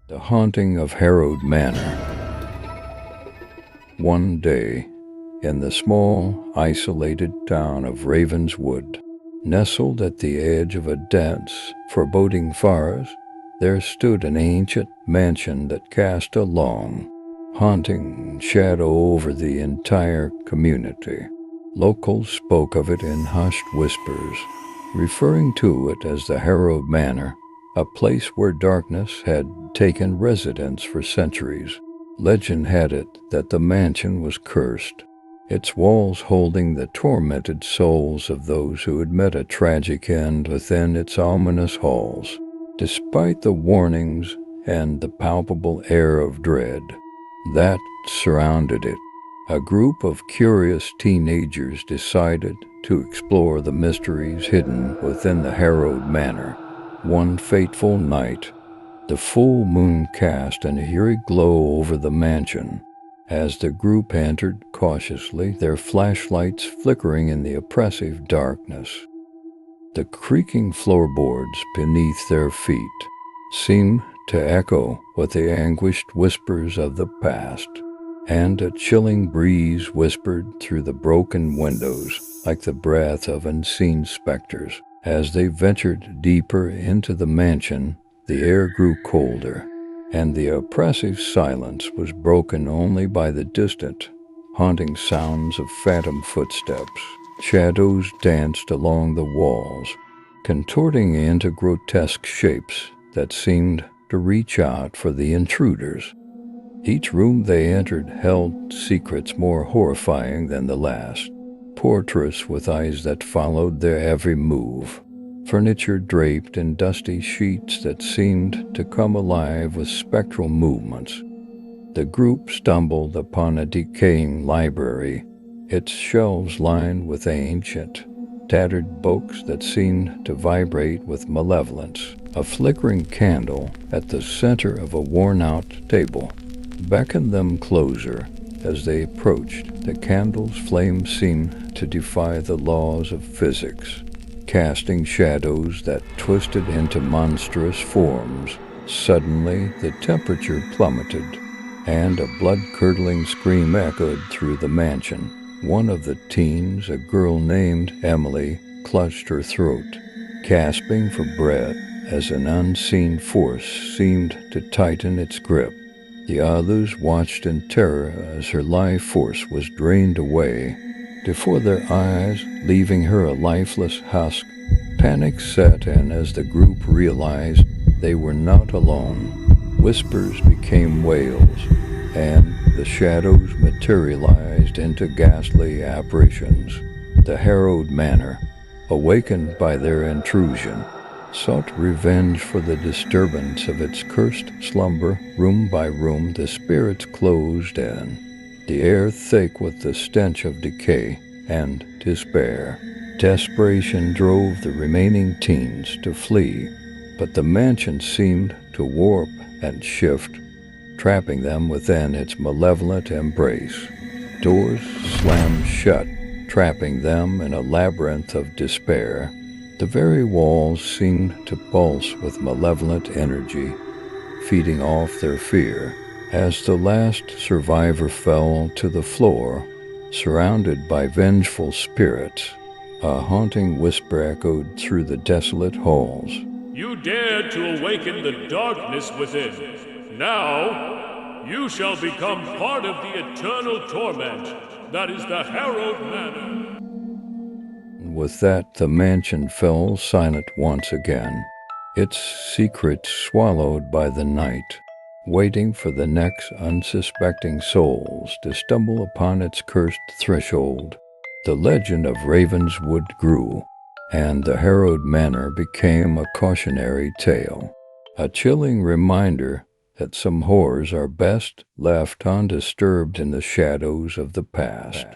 The Haunting of Harrowed Manor. One day, in the small, isolated town of Ravenswood, nestled at the edge of a dense, foreboding forest, there stood an ancient mansion that cast a long, haunting shadow over the entire community. Locals spoke of it in hushed whispers, referring to it as the Harrowed Manor, a place where darkness had taken residence for centuries. Legend had it that the mansion was cursed, its walls holding the tormented souls of those who had met a tragic end within its ominous halls. Despite the warnings and the palpable air of dread that surrounded it, a group of curious teenagers decided to explore the mysteries hidden within the Harrowed Manor. One fateful night, the full moon cast an eerie glow over the mansion. As the group entered cautiously, their flashlights flickering in the oppressive darkness, the creaking floorboards beneath their feet seemed to echo with the anguished whispers of the past, and a chilling breeze whispered through the broken windows like the breath of unseen specters. As they ventured deeper into the mansion, the air grew colder, and the oppressive silence was broken only by the distant, haunting sounds of phantom footsteps. Shadows danced along the walls, contorting into grotesque shapes that seemed to reach out for the intruders. Each room they entered held secrets more horrifying than the last, portraits with eyes that followed their every move, furniture draped in dusty sheets that seemed to come alive with spectral movements. The group stumbled upon a decaying library, its shelves lined with ancient, tattered books that seemed to vibrate with malevolence. A flickering candle at the center of a worn-out table beckoned them closer. As they approached, the candle's flame seemed to defy the laws of physics, casting shadows that twisted into monstrous forms. Suddenly, the temperature plummeted, and a blood-curdling scream echoed through the mansion. One of the teens, a girl named Emily, clutched her throat, gasping for breath as an unseen force seemed to tighten its grip. The others watched in terror as her life force was drained away before their eyes, leaving her a lifeless husk. Panic set in as the group realized they were not alone. Whispers became wails, and the shadows materialized into ghastly apparitions. The Harrowed Manor, awakened by their intrusion, sought revenge for the disturbance of its cursed slumber. Room by room the spirits closed in, the air thick with the stench of decay and despair. Desperation drove the remaining teens to flee, but the mansion seemed to warp and shift, trapping them within its malevolent embrace. Doors slammed shut, trapping them in a labyrinth of despair. The very walls seemed to pulse with malevolent energy, feeding off their fear. As the last survivor fell to the floor, surrounded by vengeful spirits, a haunting whisper echoed through the desolate halls. You dared to awaken the darkness within. Now, you shall become part of the eternal torment that is the Harrowed Manor. With that, the mansion fell silent once again, its secrets swallowed by the night, waiting for the next unsuspecting souls to stumble upon its cursed threshold. The legend of Ravenswood grew, and the Harrowed Manor became a cautionary tale, a chilling reminder that some horrors are best left undisturbed in the shadows of the past.